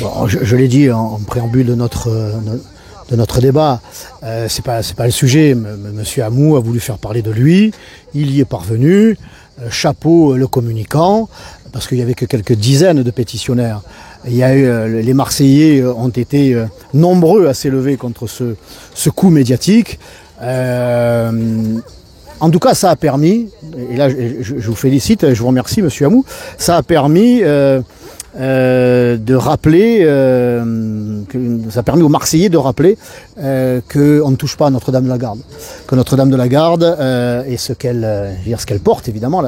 Bon, je l'ai dit en préambule de notre débat, c'est pas le sujet. Monsieur Hamou a voulu faire parler de lui, il y est parvenu. Chapeau le communicant, parce qu'il n'y avait que quelques dizaines de pétitionnaires. Il y a eu, les Marseillais ont été nombreux à s'élever contre ce coup médiatique. En tout cas, ça a permis, et là je vous félicite, je vous remercie Monsieur Hamou, ça a permis de rappeler, ça a permis aux Marseillais de rappeler qu'on ne touche pas à Notre-Dame de la Garde, que Notre-Dame de la Garde et ce qu'elle porte évidemment,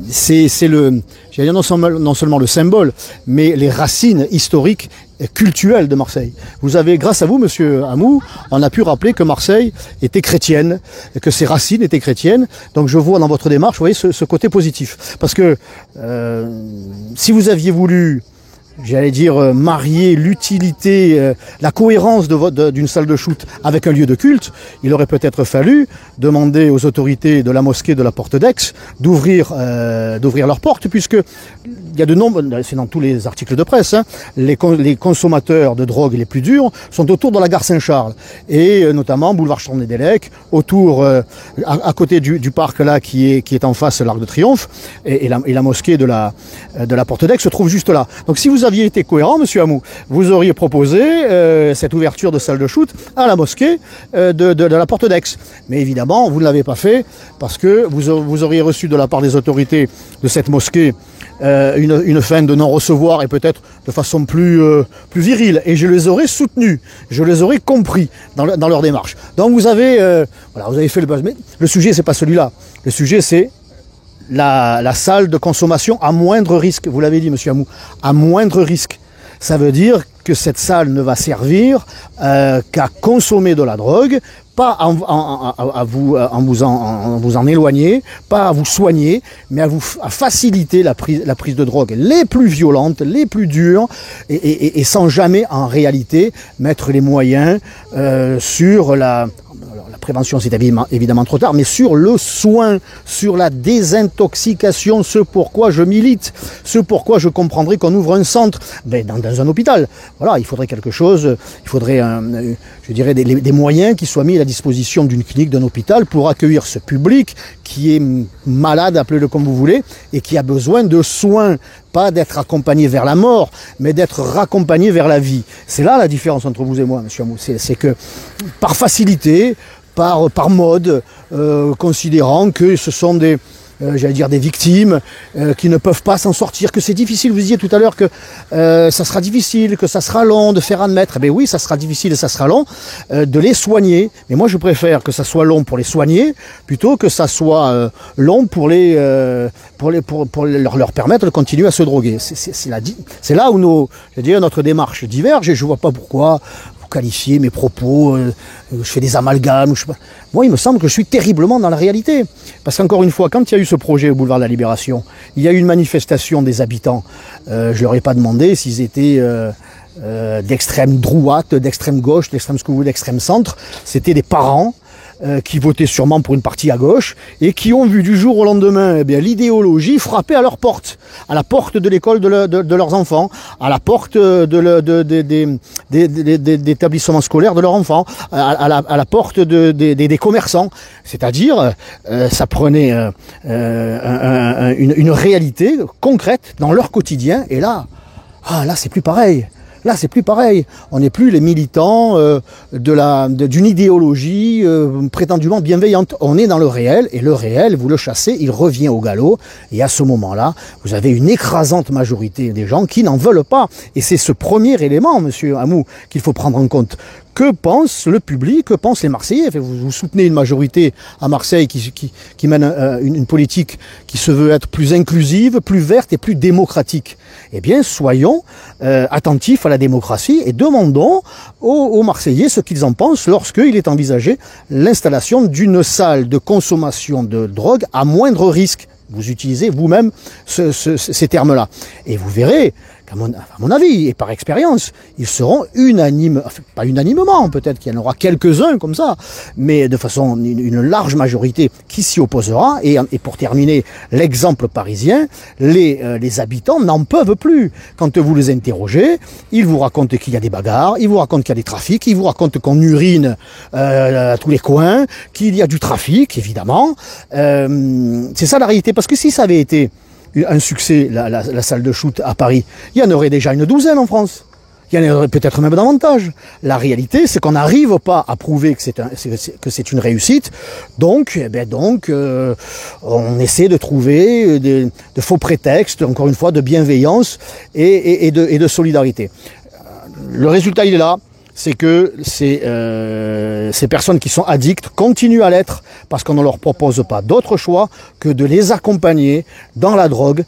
c'est le, j'allais dire non seulement le symbole, mais les racines historiques cultuelle de Marseille. Vous avez, grâce à vous, Monsieur Hamou, on a pu rappeler que Marseille était chrétienne, que ses racines étaient chrétiennes. Donc je vois dans votre démarche, vous voyez, ce côté positif. Parce que si vous aviez voulu, j'allais dire, marier l'utilité, la cohérence d'une salle de shoot avec un lieu de culte, il aurait peut-être fallu demander aux autorités de la mosquée de la Porte d'Aix d'ouvrir leurs portes, puisque il y a de nombreux, c'est dans tous les articles de presse, hein, les consommateurs de drogue les plus durs sont autour de la gare Saint-Charles, et notamment boulevard Chardonnay-Délec, autour, à côté du parc là qui est en face de l'Arc de Triomphe, et la mosquée de la Porte d'Aix se trouve juste là. Donc si vous aviez été cohérent, Monsieur Hamou, vous auriez proposé cette ouverture de salle de shoot à la mosquée de la Porte d'Aix. Mais évidemment, vous ne l'avez pas fait parce que vous auriez reçu de la part des autorités de cette mosquée une fin de non-recevoir et peut-être de façon plus virile. Et je les aurais soutenus, je les aurais compris dans leur démarche. Donc vous avez fait le buzz. Mais le sujet, c'est pas celui-là. Le sujet, c'est la salle de consommation à moindre risque. Vous l'avez dit, Monsieur Hamou, à moindre risque. Ça veut dire que cette salle ne va servir qu'à consommer de la drogue, pas à vous en éloigner, pas à vous soigner, mais à faciliter la prise de drogue les plus violentes, les plus dures, et sans jamais en réalité mettre les moyens sur la prévention, c'est évidemment trop tard, mais sur le soin, sur la désintoxication, ce pourquoi je milite, ce pourquoi je comprendrais qu'on ouvre un centre dans un hôpital. Voilà, il faudrait quelque chose, il faudrait, je dirais, des moyens qui soient mis à la disposition d'une clinique, d'un hôpital pour accueillir ce public qui est malade, appelez-le comme vous voulez, et qui a besoin de soins, pas d'être accompagné vers la mort, mais d'être raccompagné vers la vie. C'est là la différence entre vous et moi, Monsieur Hamou, c'est que par facilité, par mode, considérant que ce sont des victimes qui ne peuvent pas s'en sortir, que c'est difficile. Vous disiez tout à l'heure que ça sera difficile, que ça sera long de faire admettre. Eh bien oui, ça sera difficile et ça sera long de les soigner. Mais moi, je préfère que ça soit long pour les soigner plutôt que ça soit long pour leur permettre de continuer à se droguer. C'est là où notre démarche diverge, et je vois pas pourquoi qualifier mes propos, je fais des amalgames. Moi, il me semble que je suis terriblement dans la réalité. Parce qu'encore une fois, quand il y a eu ce projet au boulevard de la Libération, il y a eu une manifestation des habitants. Je leur ai pas demandé s'ils étaient d'extrême droite, d'extrême gauche, d'extrême ce que vous voulez, d'extrême centre. C'était des parents qui votaient sûrement pour une partie à gauche et qui ont vu du jour au lendemain l'idéologie frapper à leur porte, à la porte de l'école de leurs enfants, à la porte des établissements scolaires de leurs enfants, à la porte des commerçants. C'est-à-dire, ça prenait une réalité concrète dans leur quotidien, et là c'est plus pareil. Là, c'est plus pareil. On n'est plus les militants d'une idéologie prétendument bienveillante. On est dans le réel, et le réel, vous le chassez, il revient au galop. Et à ce moment-là, vous avez une écrasante majorité des gens qui n'en veulent pas. Et c'est ce premier élément, Monsieur Hamou, qu'il faut prendre en compte. Que pense le public, que pensent les Marseillais? Vous soutenez une majorité à Marseille qui mène une politique qui se veut être plus inclusive, plus verte et plus démocratique. Eh bien, soyons attentifs à la démocratie et demandons aux Marseillais ce qu'ils en pensent lorsqu'il est envisagé l'installation d'une salle de consommation de drogue à moindre risque. Vous utilisez vous-même ces termes-là. Et vous verrez à mon avis, et par expérience, ils seront unanimes, enfin, pas unanimement, peut-être qu'il y en aura quelques-uns comme ça, mais de façon, une large majorité qui s'y opposera. Et pour terminer, l'exemple parisien, les habitants n'en peuvent plus. Quand vous les interrogez, ils vous racontent qu'il y a des bagarres, ils vous racontent qu'il y a des trafics, ils vous racontent qu'on urine à tous les coins, qu'il y a du trafic, évidemment. C'est ça la réalité, parce que si ça avait été un succès, la salle de shoot à Paris, il y en aurait déjà une douzaine en France. Il y en aurait peut-être même davantage. La réalité, c'est qu'on n'arrive pas à prouver que c'est une réussite. Donc, on essaie de trouver de faux prétextes, encore une fois, de bienveillance et de solidarité. Le résultat, il est là. C'est que ces personnes qui sont addictes continuent à l'être parce qu'on ne leur propose pas d'autre choix que de les accompagner dans la drogue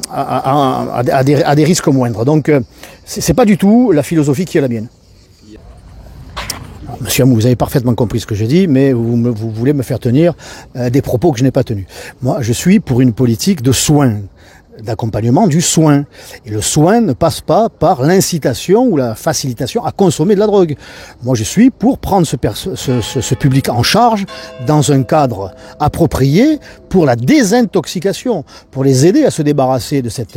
à des risques moindres. Donc c'est pas du tout la philosophie qui est la mienne. Monsieur Hamou, vous avez parfaitement compris ce que je dis, mais vous voulez me faire tenir des propos que je n'ai pas tenus. Moi, je suis pour une politique de soins, d'accompagnement du soin. Et le soin ne passe pas par l'incitation ou la facilitation à consommer de la drogue. Moi, je suis pour prendre ce public en charge dans un cadre approprié pour la désintoxication, pour les aider à se débarrasser de cette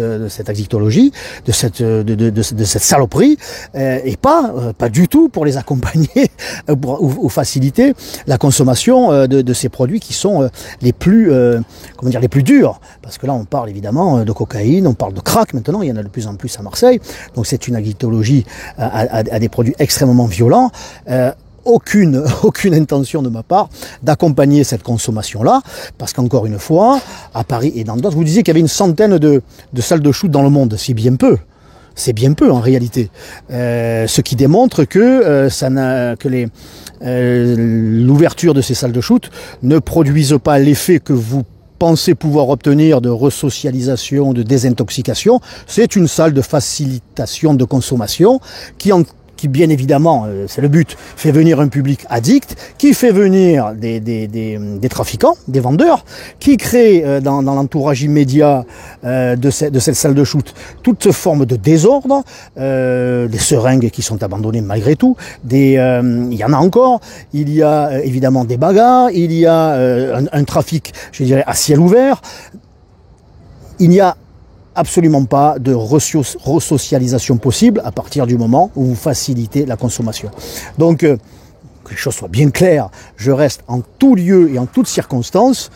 addictologie, de cette saloperie, et pas du tout pour les accompagner ou faciliter la consommation de ces produits qui sont les plus durs. Parce que là, on parle évidemment de cocaïne, on parle de crack maintenant, il y en a de plus en plus à Marseille. Donc c'est une addictologie à des produits extrêmement violents. Aucune intention de ma part d'accompagner cette consommation-là, parce qu'encore une fois, à Paris et dans d'autres, vous disiez qu'il y avait une centaine de salles de shoot dans le monde, c'est bien peu. C'est bien peu en réalité, ce qui démontre que l'ouverture de ces salles de shoot ne produisent pas l'effet que vous pensez pouvoir obtenir de resocialisation, de désintoxication. C'est une salle de facilitation de consommation qui bien évidemment, c'est le but, fait venir un public addict, qui fait venir des trafiquants, des vendeurs, qui crée dans l'entourage immédiat de cette salle de shoot toute forme de désordre, des seringues qui sont abandonnées malgré tout, il y en a encore, il y a évidemment des bagarres, il y a un trafic, je dirais, à ciel ouvert, il n'y a absolument pas de resocialisation possible à partir du moment où vous facilitez la consommation. Donc, que les choses soient bien claires, je reste en tout lieu et en toutes circonstances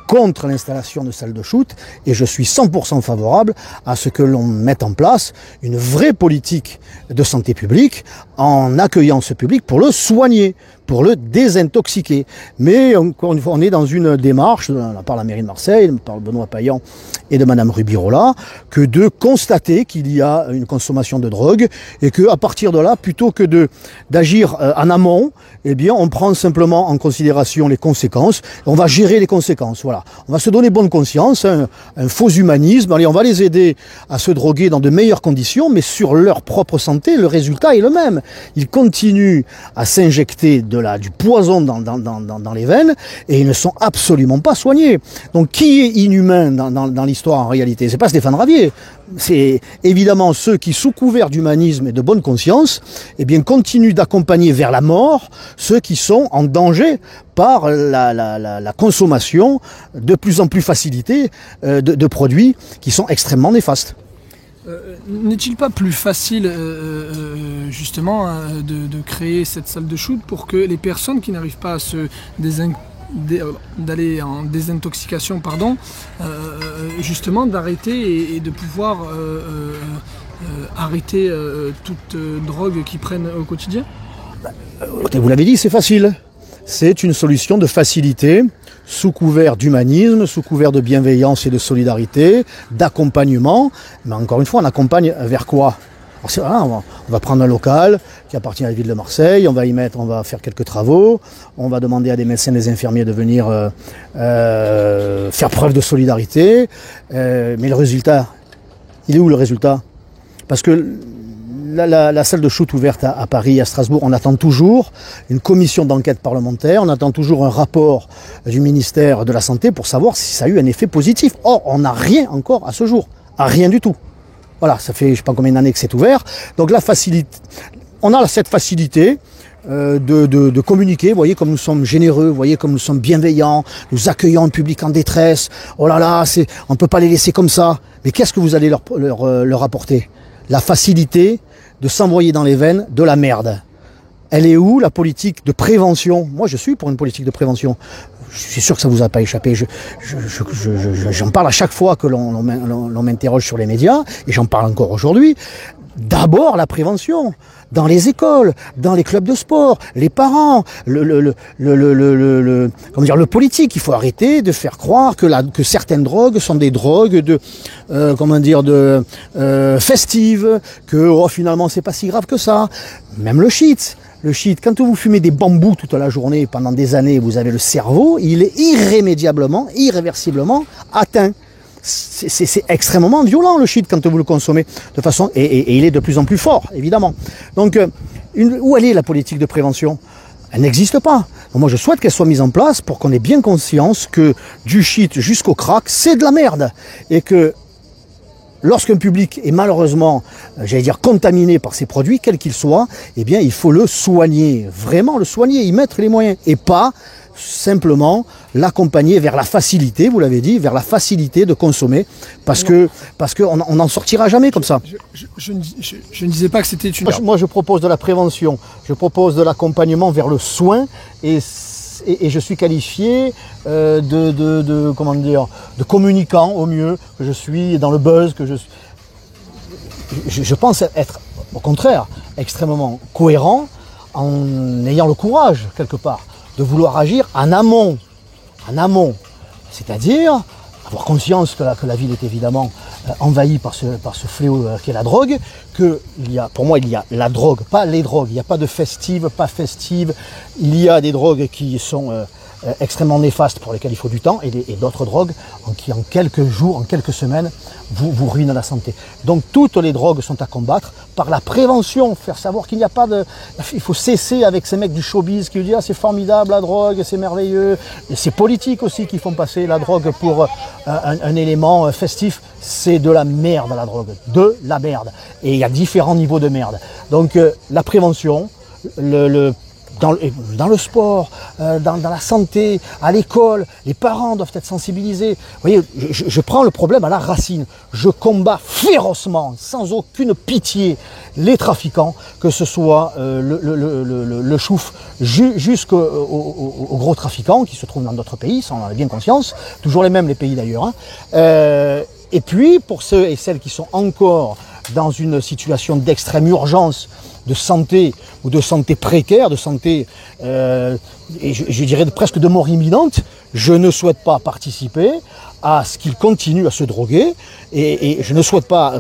contre l'installation de salles de shoot et je suis 100% favorable à ce que l'on mette en place une vraie politique de santé publique en accueillant ce public pour le soigner, pour le désintoxiquer. Mais encore une fois, on est dans une démarche, de la part de la mairie de Marseille, par Benoît Payan et de Madame Rubirola, que de constater qu'il y a une consommation de drogue et que à partir de là, plutôt que d'agir en amont, eh bien, on prend simplement en considération les conséquences. On va gérer les conséquences. Voilà, on va se donner bonne conscience, un faux humanisme. Allez, on va les aider à se droguer dans de meilleures conditions, mais sur leur propre santé, le résultat est le même. Ils continuent à s'injecter du poison dans les veines et ils ne sont absolument pas soignés. Donc qui est inhumain dans l'histoire en réalité? C'est pas Stéphane Ravier. C'est évidemment ceux qui, sous couvert d'humanisme et de bonne conscience, eh bien, continuent d'accompagner vers la mort ceux qui sont en danger par la consommation de plus en plus facilitée de produits qui sont extrêmement néfastes. N'est-il pas plus facile justement de créer cette salle de shoot pour que les personnes qui n'arrivent pas à d'aller en désintoxication, justement d'arrêter et de pouvoir arrêter toute drogue qu'ils prennent au quotidien? Vous l'avez dit, c'est facile. C'est une solution de facilité, sous couvert d'humanisme, sous couvert de bienveillance et de solidarité, d'accompagnement. Mais encore une fois, on accompagne vers quoi? Alors, on va prendre un local qui appartient à la ville de Marseille, on va faire quelques travaux, on va demander à des médecins, des infirmiers de venir faire preuve de solidarité. Mais le résultat, il est où le résultat? Parce que la salle de shoot ouverte à Paris, à Strasbourg, on attend toujours une commission d'enquête parlementaire, on attend toujours un rapport du ministère de la Santé pour savoir si ça a eu un effet positif. Or, on n'a rien encore à ce jour, rien du tout. Voilà, ça fait je sais pas combien d'années que c'est ouvert. Donc la facilité, on a cette facilité de communiquer. Vous voyez comme nous sommes généreux, vous voyez comme nous sommes bienveillants, nous accueillons le public en détresse. Oh là là, on ne peut pas les laisser comme ça. Mais qu'est-ce que vous allez leur apporter? La facilité de s'envoyer dans les veines de la merde. Elle est où la politique de prévention? Moi je suis pour une politique de prévention. Je suis sûr que ça vous a pas échappé. J'en parle à chaque fois que l'on m'interroge sur les médias, et j'en parle encore aujourd'hui. D'abord la prévention, dans les écoles, dans les clubs de sport, les parents, comment dire, le politique. Il faut arrêter de faire croire que certaines drogues sont des drogues festives, que finalement c'est pas si grave que ça. Même le shit. Le shit, quand vous fumez des bambous toute la journée, pendant des années, vous avez le cerveau, il est irréversiblement atteint. C'est extrêmement violent le shit quand vous le consommez de façon et il est de plus en plus fort évidemment. Donc où elle est la politique de prévention? Elle n'existe pas. Donc, moi je souhaite qu'elle soit mise en place pour qu'on ait bien conscience que du shit jusqu'au crack c'est de la merde et que lorsqu'un public est malheureusement, j'allais dire, contaminé par ces produits, quels qu'ils soient, eh bien, il faut le soigner, vraiment le soigner, y mettre les moyens, et pas simplement l'accompagner vers la facilité, vous l'avez dit, vers la facilité de consommer, parce qu'on n'en sortira jamais comme ça. Je ne disais pas que c'était une... Moi, je propose de la prévention, je propose de l'accompagnement vers le soin, et je suis qualifié comment dire, de communicant au mieux, que je suis dans le buzz, que je pense être au contraire extrêmement cohérent en ayant le courage quelque part de vouloir agir en amont, c'est-à-dire avoir conscience que la ville est évidemment envahie par ce fléau qu'est la drogue, pour moi il y a la drogue, pas les drogues, il n'y a pas de festive, pas festive, il y a des drogues qui sont extrêmement néfastes pour lesquelles il faut du temps et d'autres drogues qui en quelques jours, en quelques semaines vous ruinent la santé. Donc toutes les drogues sont à combattre par la prévention, faire savoir qu'il n'y a pas de... Il faut cesser avec ces mecs du showbiz qui disent ah, c'est formidable la drogue, c'est merveilleux. Et c'est politique aussi qui font passer la drogue pour un élément festif. C'est de la merde la drogue, de la merde. Et il y a différents niveaux de merde. Donc la prévention, dans le sport, dans la santé, à l'école, les parents doivent être sensibilisés. Vous voyez, je prends le problème à la racine. Je combats férocement, sans aucune pitié, les trafiquants, que ce soit le chouf jusqu'aux gros trafiquants qui se trouvent dans d'autres pays, ça on en a bien conscience, toujours les mêmes les pays d'ailleurs. Hein. Et puis pour ceux et celles qui sont encore dans une situation d'extrême urgence, de santé ou de santé précaire, de santé, et je dirais presque de mort imminente, je ne souhaite pas participer à ce qu'ils continuent à se droguer et je ne souhaite pas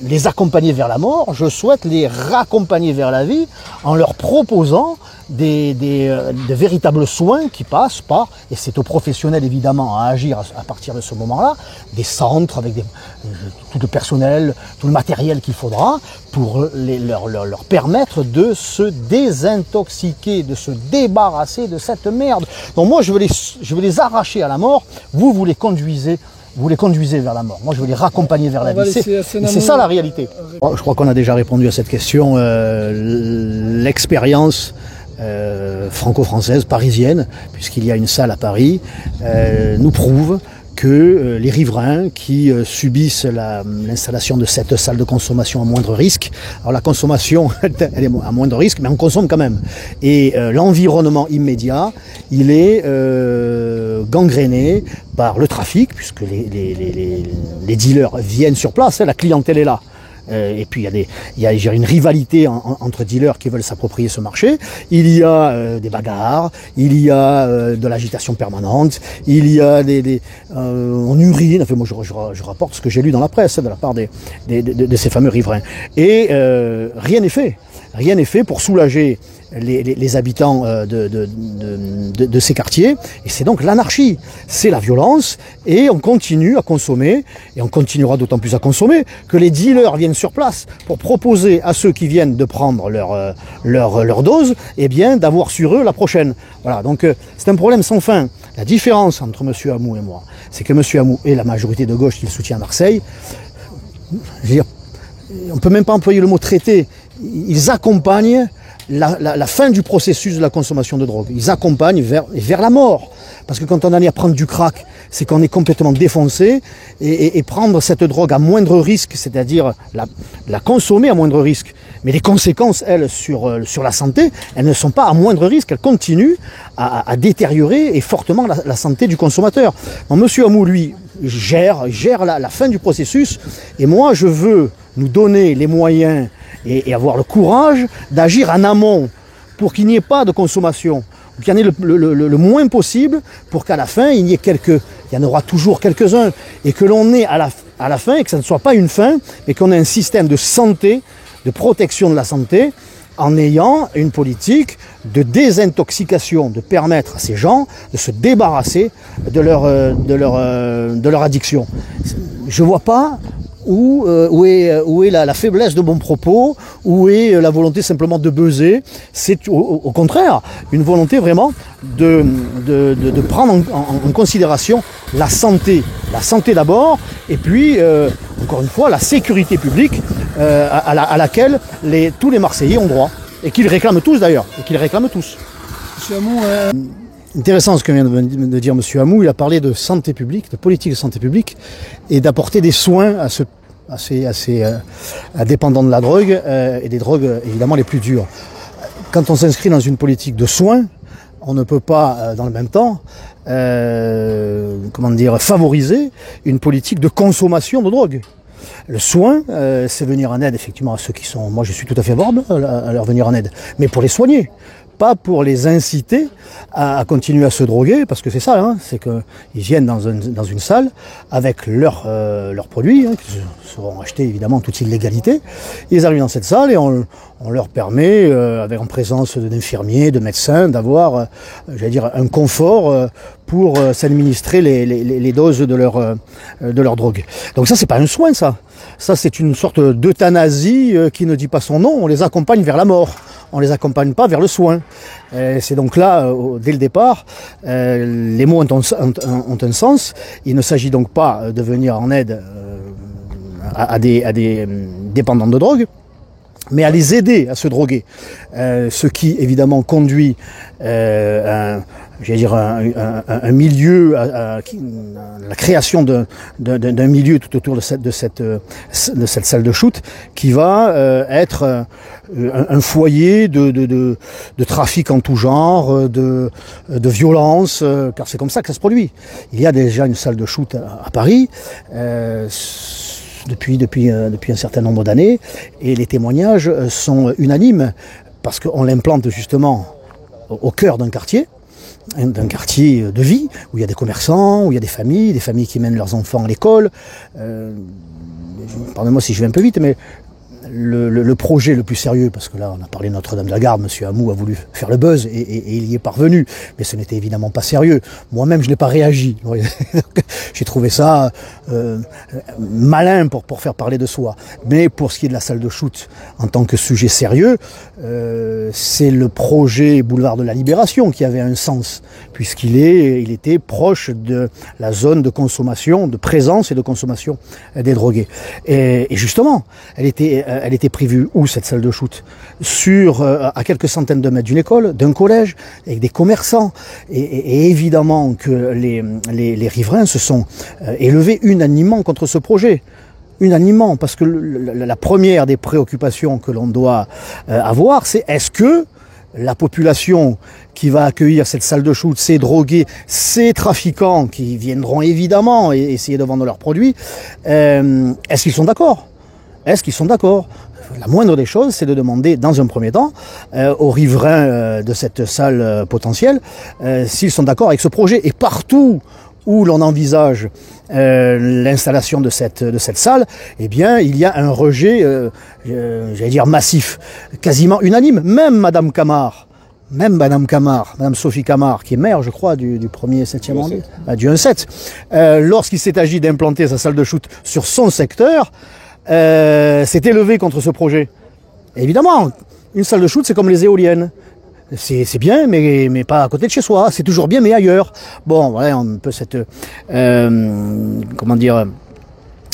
les accompagner vers la mort, je souhaite les raccompagner vers la vie en leur proposant de véritables soins qui passent par, et c'est aux professionnels évidemment à agir à partir de ce moment-là, des centres avec tout le personnel, tout le matériel qu'il faudra pour leur permettre de se désintoxiquer, de se débarrasser de cette merde. Donc moi je veux les arracher à la mort, vous les conduisez vers la mort. Moi, je veux les raccompagner vers la vie. C'est ça la réalité. Je crois qu'on a déjà répondu à cette question. L'expérience franco-française, parisienne, puisqu'il y a une salle à Paris, nous prouve que les riverains qui subissent l'installation de cette salle de consommation à moindre risque, alors la consommation elle est à moindre risque, mais on consomme quand même. Et l'environnement immédiat, il est gangréné par le trafic, puisque les dealers viennent sur place, la clientèle est là. Et puis il y a une rivalité entre dealers qui veulent s'approprier ce marché. Il y a des bagarres, il y a de l'agitation permanente, il y a on urine. Enfin, moi je rapporte ce que j'ai lu dans la presse de la part de ces fameux riverains. Et rien n'est fait. Rien n'est fait pour soulager les habitants de ces quartiers, et c'est donc l'anarchie, c'est la violence, et on continue à consommer, et on continuera d'autant plus à consommer que les dealers viennent sur place pour proposer à ceux qui viennent de prendre leur dose, eh bien d'avoir sur eux la prochaine. Voilà, donc c'est un problème sans fin. La différence entre M. Hamou et moi, c'est que M. Hamou et la majorité de gauche qu'il soutient à Marseille, je veux dire, on ne peut même pas employer le mot traiter, ils accompagnent la fin du processus de la consommation de drogue. Ils accompagnent vers la mort. Parce que quand on en est à prendre du crack, c'est qu'on est complètement défoncé, et prendre cette drogue à moindre risque, c'est-à-dire la consommer à moindre risque, mais les conséquences, elles, sur la santé, elles ne sont pas à moindre risque, elles continuent à détériorer et fortement la santé du consommateur. Donc, Monsieur Hamou, lui, gère la fin du processus, et moi, je veux nous donner les moyens et avoir le courage d'agir en amont pour qu'il n'y ait pas de consommation, qu'il y en ait le moins possible, pour qu'à la fin, il y en aura toujours quelques-uns, et que l'on ait à la fin, et que ça ne soit pas une fin, mais qu'on ait un système de santé, de protection de la santé, en ayant une politique de désintoxication, de permettre à ces gens de se débarrasser de leur addiction. Je ne vois pas où est la faiblesse de mon propos, où est la volonté simplement de buzzer. C'est au contraire une volonté vraiment de prendre en considération la santé d'abord, et puis encore une fois la sécurité publique à laquelle tous les Marseillais ont droit, et qu'ils réclament tous d'ailleurs, Monsieur Hamou, Intéressant ce que vient de dire M. Hamou. Il a parlé de santé publique, de politique de santé publique, et d'apporter des soins à ces dépendants de la drogue, et des drogues évidemment les plus dures. Quand on s'inscrit dans une politique de soins, on ne peut pas dans le même temps favoriser une politique de consommation de drogue. Le soin, c'est venir en aide effectivement à ceux qui sont... Moi je suis tout à fait favorable à leur venir en aide, mais pour les soigner, pas pour les inciter à continuer à se droguer, parce que c'est ça, hein, c'est qu'ils viennent dans une salle avec leurs produits, hein, qui seront achetés évidemment en toute illégalité. Ils arrivent dans cette salle et on leur permet, en présence d'infirmiers, de médecins, d'avoir, un confort pour s'administrer les doses de leur drogue. Donc ça, c'est pas un soin, ça. Ça, c'est une sorte d'euthanasie qui ne dit pas son nom. On les accompagne vers la mort. On ne les accompagne pas vers le soin. C'est donc là, dès le départ, les mots ont un sens. Il ne s'agit donc pas de venir en aide à des dépendants de drogue, mais à les aider à se droguer. Ce qui, évidemment, conduit un milieu, la création d'un milieu tout autour de cette salle de shoot, qui va être un foyer de trafic en tout genre, de violence, car c'est comme ça que ça se produit. Il y a déjà une salle de shoot à Paris, depuis un certain nombre d'années, et les témoignages sont unanimes, parce qu'on l'implante justement au cœur d'un quartier de vie, où il y a des commerçants, où il y a des familles qui mènent leurs enfants à l'école. Pardonnez-moi si je vais un peu vite, mais le projet le plus sérieux, parce que là on a parlé de Notre-Dame-de-la-Garde, M. Hamou a voulu faire le buzz et il y est parvenu, mais ce n'était évidemment pas sérieux. Moi-même je n'ai pas réagi. J'ai trouvé ça malin pour faire parler de soi. Mais pour ce qui est de la salle de shoot en tant que sujet sérieux, c'est le projet Boulevard de la Libération qui avait un sens, puisqu'il était proche de la zone de consommation, de présence et de consommation des drogués. Et justement, elle était prévue où, cette salle de shoot? À quelques centaines de mètres d'une école, d'un collège, avec des commerçants. Et évidemment que les riverains se sont élevés unanimement contre ce projet. Unanimement, parce que la première des préoccupations que l'on doit avoir, c'est est-ce que la population qui va accueillir cette salle de shoot, ces drogués, ces trafiquants qui viendront évidemment essayer de vendre leurs produits, est-ce qu'ils sont d'accord? Est-ce qu'ils sont d'accord? La moindre des choses, c'est de demander, dans un premier temps, aux riverains de cette salle potentielle, s'ils sont d'accord avec ce projet. Et partout où l'on envisage l'installation de cette salle, eh bien, il y a un rejet, massif, quasiment unanime. Même Madame Sophie Camard, qui est maire, je crois, du 1er 7e arrondissement, du 1-7, lorsqu'il s'est agi d'implanter sa salle de shoot sur son secteur, s'est élevée contre ce projet. Et évidemment, une salle de shoot, c'est comme les éoliennes. C'est bien, mais pas à côté de chez soi. C'est toujours bien, mais ailleurs. Bon, voilà, un peu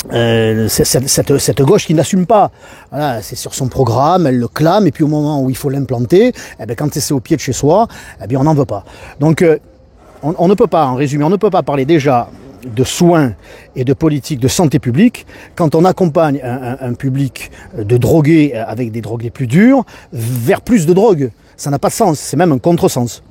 cette gauche qui n'assume pas. Voilà, c'est sur son programme, elle le clame, et puis au moment où il faut l'implanter, eh bien, quand c'est au pied de chez soi, eh bien, on n'en veut pas. Donc, on ne peut pas, en résumé, on ne peut pas parler déjà de soins et de politique de santé publique quand on accompagne un public de drogués avec des drogués plus durs vers plus de drogue. Ça n'a pas de sens, c'est même un contresens.